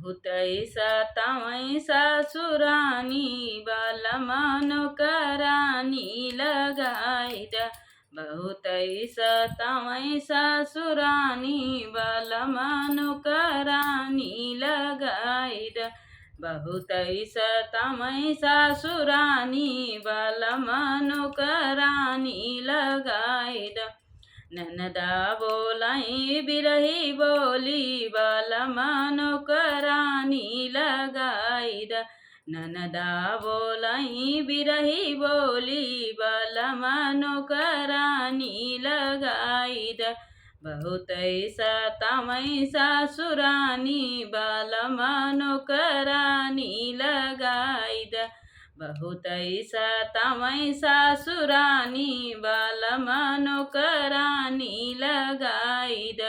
बहुतै सतावै ससुरानी बालमा नोकरानी लगाइद। बहुतै सतावै ससुरानी बालमा नोकरानी लगाइद। बहुतै सतावै ससुरानी बालमा नोकरानी लगाइद। ननदा बोलाई बिरही बोली बालमा नोकरानी लगाइद। ननदा बोलाई बिरही बोली बालमा नोकरानी लगाइद। बहुतै सतावै ससुरानी बालमा नोकरानी लगाइद। बहुतै सतावै ससुरानी बालमा नोकरानी लगाइद।